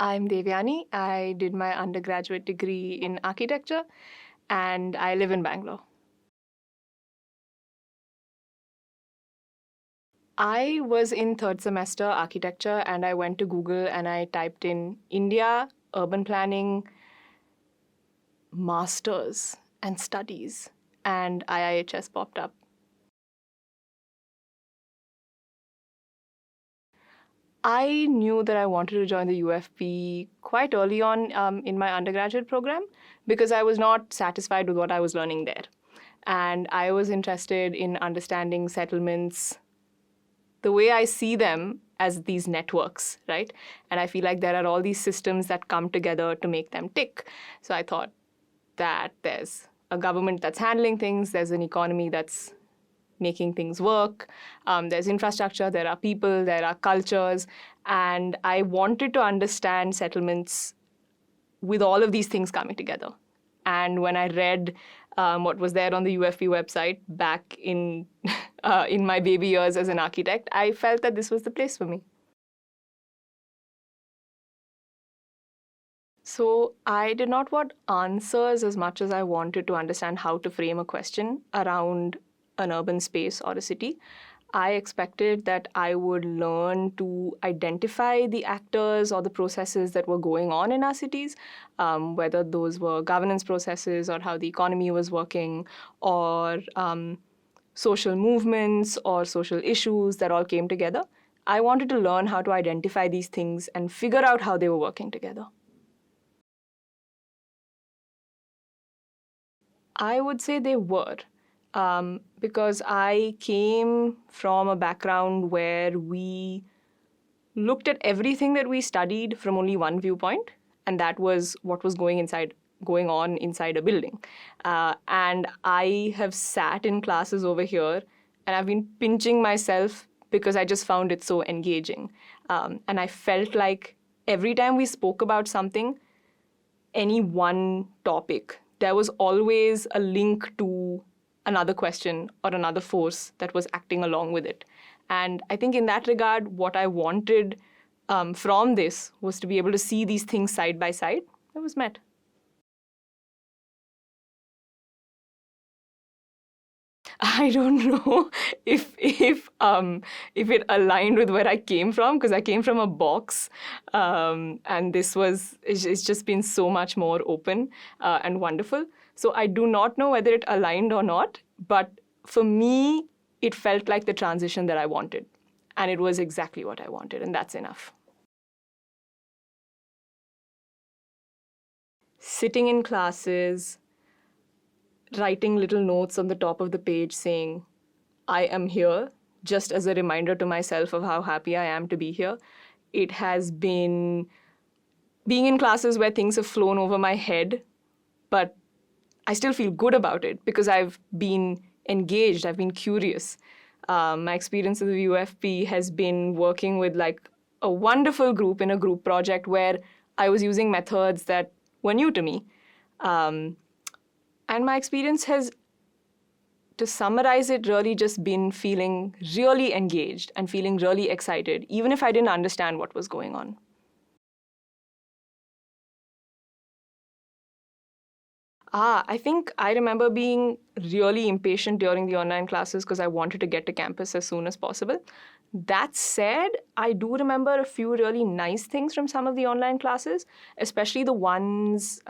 I'm Devyani. I did my undergraduate degree in architecture and I live in Bangalore. I was in third semester architecture and I went to Google and I typed in India, urban planning, masters and studies, and IIHS popped up. I knew that I wanted to join the UFP quite early on in my undergraduate program because I was not satisfied with what I was learning there. And I was interested in understanding settlements the way I see them as these networks, right? And I feel like there are all these systems that come together to make them tick. So I thought that there's a government that's handling things, there's an economy that's making things work, there's infrastructure, there are people, there are cultures, and I wanted to understand settlements with all of these things coming together. And when I read what was there on the UFP website back in in my baby years as an architect, I felt that this was the place for me. So I did not want answers as much as I wanted to understand how to frame a question around an urban space or a city. I expected that I would learn to identify the actors or the processes that were going on in our cities, whether those were governance processes or how the economy was working, or social movements or social issues that all came together. I wanted to learn how to identify these things and figure out how they were working together. I would say they were. Because I came from a background where we looked at everything that we studied from only one viewpoint, and that was what was going on inside a building. And I have sat in classes over here, and I've been pinching myself because I just found it so engaging. And I felt like every time we spoke about something, any one topic, there was always a link to another question or another force that was acting along with it. And I think in that regard, what I wanted from this was to be able to see these things side by side. It was met. I don't know if it aligned with where I came from, because I came from a box, and it's just been so much more open and wonderful. So I do not know whether it aligned or not, but for me, it felt like the transition that I wanted, and it was exactly what I wanted, and that's enough. Sitting in classes, writing little notes on the top of the page saying, I am here, just as a reminder to myself of how happy I am to be here. It has been being in classes where things have flown over my head, but I still feel good about it because I've been engaged, I've been curious. My experience with the UFP has been working with like a wonderful group in a group project where I was using methods that were new to me. And my experience has, to summarize it, really just been feeling really engaged and feeling really excited, even if I didn't understand what was going on. I think I remember being really impatient during the online classes because I wanted to get to campus as soon as possible. That said, I do remember a few really nice things from some of the online classes, especially the ones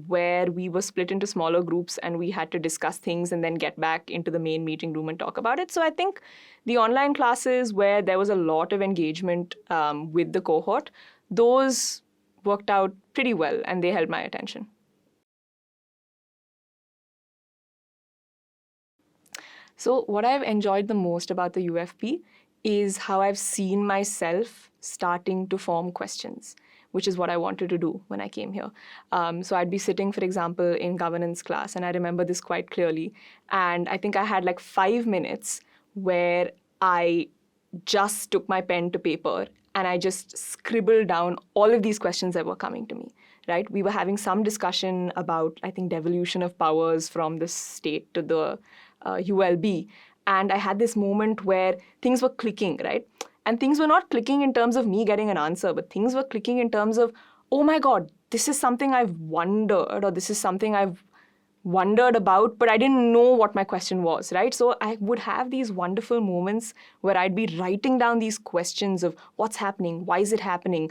where we were split into smaller groups and we had to discuss things and then get back into the main meeting room and talk about it. So I think the online classes where there was a lot of engagement with the cohort, those worked out pretty well and they held my attention. So what I've enjoyed the most about the UFP is how I've seen myself starting to form questions, which is what I wanted to do when I came here. So I'd be sitting, for example, in governance class, and I remember this quite clearly. And I think I had like 5 minutes where I just took my pen to paper and I just scribbled down all of these questions that were coming to me, right? We were having some discussion about, I think, devolution of powers from the state to the ULB. And I had this moment where things were clicking, right? And things were not clicking in terms of me getting an answer, but things were clicking in terms of, oh my God, this is something I've wondered, or this is something I've wondered about, but I didn't know what my question was, right? So I would have these wonderful moments where I'd be writing down these questions of what's happening, why is it happening,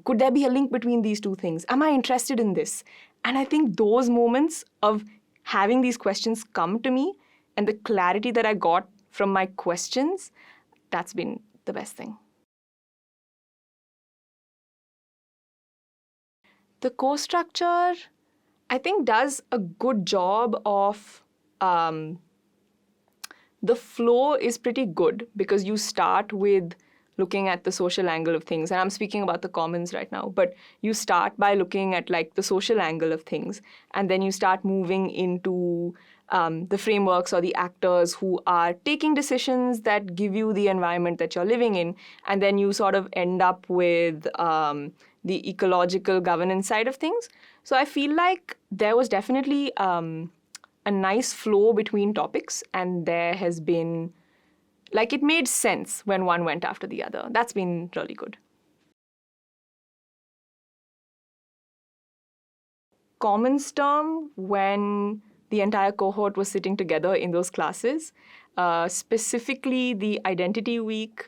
could there be a link between these two things, am I interested in this? And I think those moments of having these questions come to me and the clarity that I got from my questions, that's been the best thing. The course structure, I think, does a good job of the flow is pretty good because you start with looking at the social angle of things. And I'm speaking about the commons right now, but you start by looking at like the social angle of things, and then you start moving into the frameworks or the actors who are taking decisions that give you the environment that you're living in. And then you sort of end up with the ecological governance side of things. So I feel like there was definitely a nice flow between topics, and there has been, like, it made sense when one went after the other. That's been really good. Commons term, when the entire cohort was sitting together in those classes, specifically the identity week,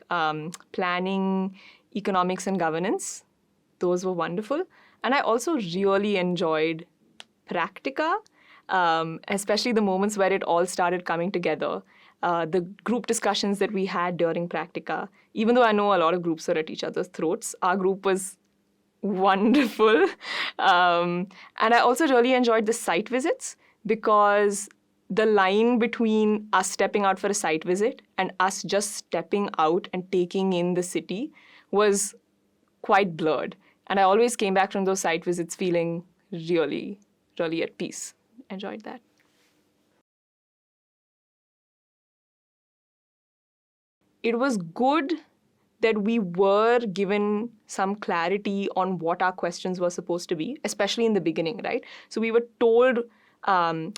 planning, economics and governance, those were wonderful. And I also really enjoyed practica, especially the moments where it all started coming together. The group discussions that we had during practica, even though I know a lot of groups are at each other's throats, our group was wonderful. And I also really enjoyed the site visits, because the line between us stepping out for a site visit and us just stepping out and taking in the city was quite blurred. And I always came back from those site visits feeling really, really at peace. Enjoyed that. It was good that we were given some clarity on what our questions were supposed to be, especially in the beginning, right? So we were told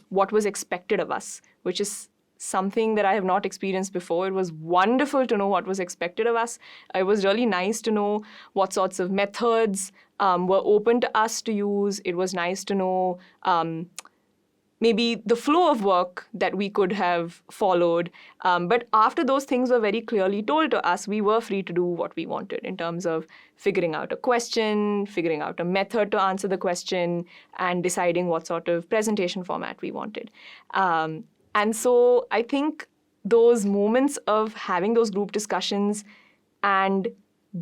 what was expected of us, which is something that I have not experienced before. It was wonderful to know what was expected of us. It was really nice to know what sorts of methods were open to us to use. It was nice to know maybe the flow of work that we could have followed. But after those things were very clearly told to us, we were free to do what we wanted in terms of figuring out a question, figuring out a method to answer the question, and deciding what sort of presentation format we wanted. And so I think those moments of having those group discussions and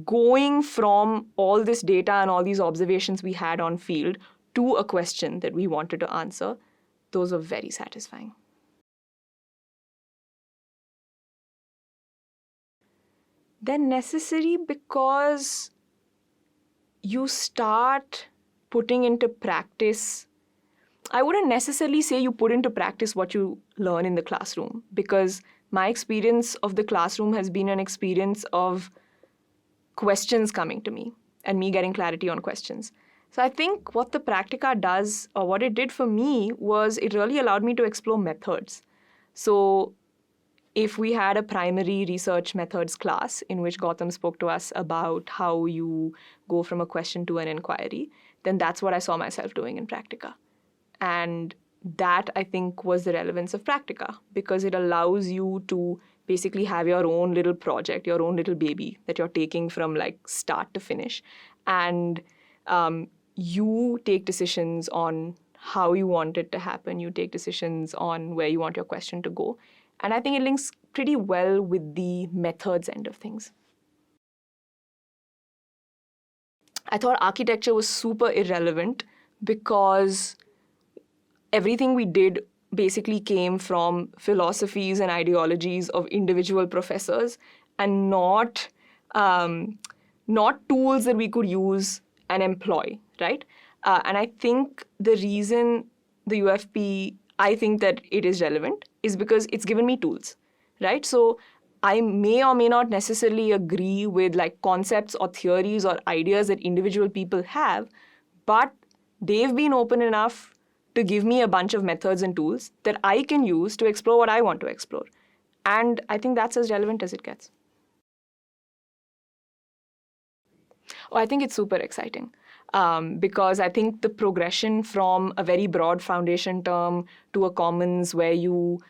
going from all this data and all these observations we had on field to a question that we wanted to answer, those are very satisfying. They're necessary because you start putting into practice. I wouldn't necessarily say you put into practice what you learn in the classroom, because my experience of the classroom has been an experience of questions coming to me and me getting clarity on questions. So I think what the practica does, or what it did for me, was it really allowed me to explore methods. So if we had a primary research methods class in which Gautam spoke to us about how you go from a question to an inquiry, then that's what I saw myself doing in practica. And that, I think, was the relevance of practica, because it allows you to basically have your own little project, your own little baby that you're taking from like start to finish. And you take decisions on how you want it to happen. You take decisions on where you want your question to go. And I think it links pretty well with the methods end of things. I thought architecture was super irrelevant because everything we did basically came from philosophies and ideologies of individual professors, and not tools that we could use and employ, right? And I think the reason the UFP, I think that it is relevant, is because it's given me tools, right? So I may or may not necessarily agree with like concepts or theories or ideas that individual people have, but they've been open enough to give me a bunch of methods and tools that I can use to explore what I want to explore. And I think that's as relevant as it gets. Oh, I think it's super exciting. because I think the progression from a very broad foundation term to a commons where you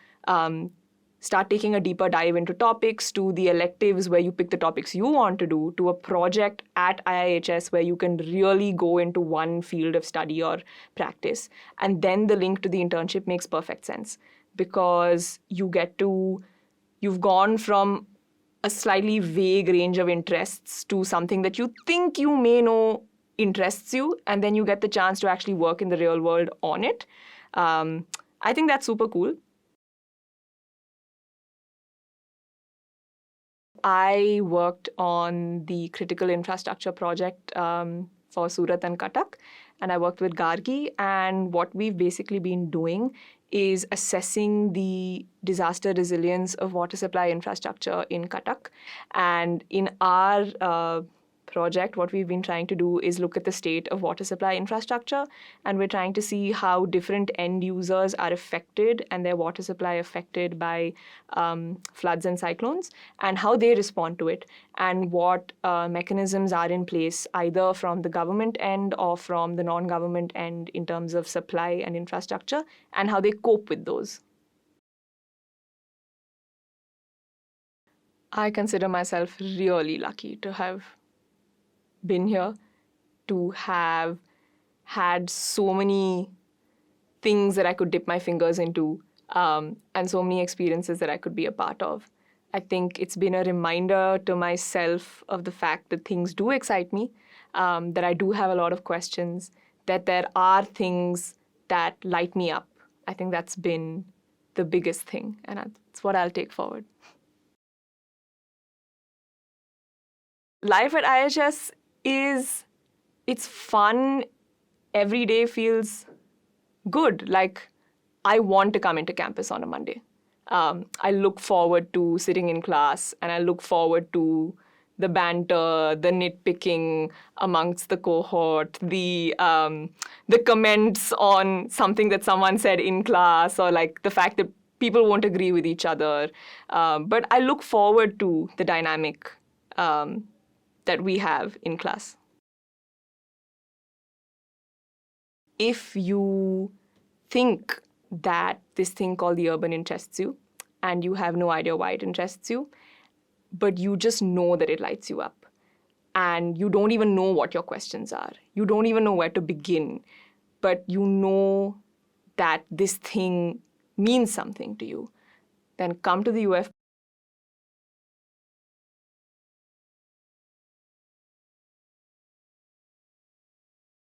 start taking a deeper dive into topics, to the electives where you pick the topics you want to do, to a project at IIHS where you can really go into one field of study or practice. And then the link to the internship makes perfect sense because you've gone from a slightly vague range of interests to something that you think you may know interests you, and then you get the chance to actually work in the real world on it. I think that's super cool. I worked on the critical infrastructure project for Surat and Cuttack, and I worked with Gargi. And what we've basically been doing is assessing the disaster resilience of water supply infrastructure in Cuttack. And in our project, what we've been trying to do is look at the state of water supply infrastructure, and we're trying to see how different end users are affected and their water supply affected by floods and cyclones, and how they respond to it, and what mechanisms are in place either from the government end or from the non-government end in terms of supply and infrastructure, and how they cope with those. I consider myself really lucky to have been here, to have had so many things that I could dip my fingers into, and so many experiences that I could be a part of. I think it's been a reminder to myself of the fact that things do excite me, that I do have a lot of questions, that there are things that light me up. I think that's been the biggest thing, and that's what I'll take forward. Life at IIHS it's fun. Every day feels good. Like, I want to come into campus on a Monday. I look forward to sitting in class, and I look forward to the banter, the nitpicking amongst the cohort, the comments on something that someone said in class, or like the fact that people won't agree with each other. But I look forward to the dynamic that we have in class. If you think that this thing called the urban interests you, and you have no idea why it interests you, but you just know that it lights you up, and you don't even know what your questions are, you don't even know where to begin, but you know that this thing means something to you, then come to the UF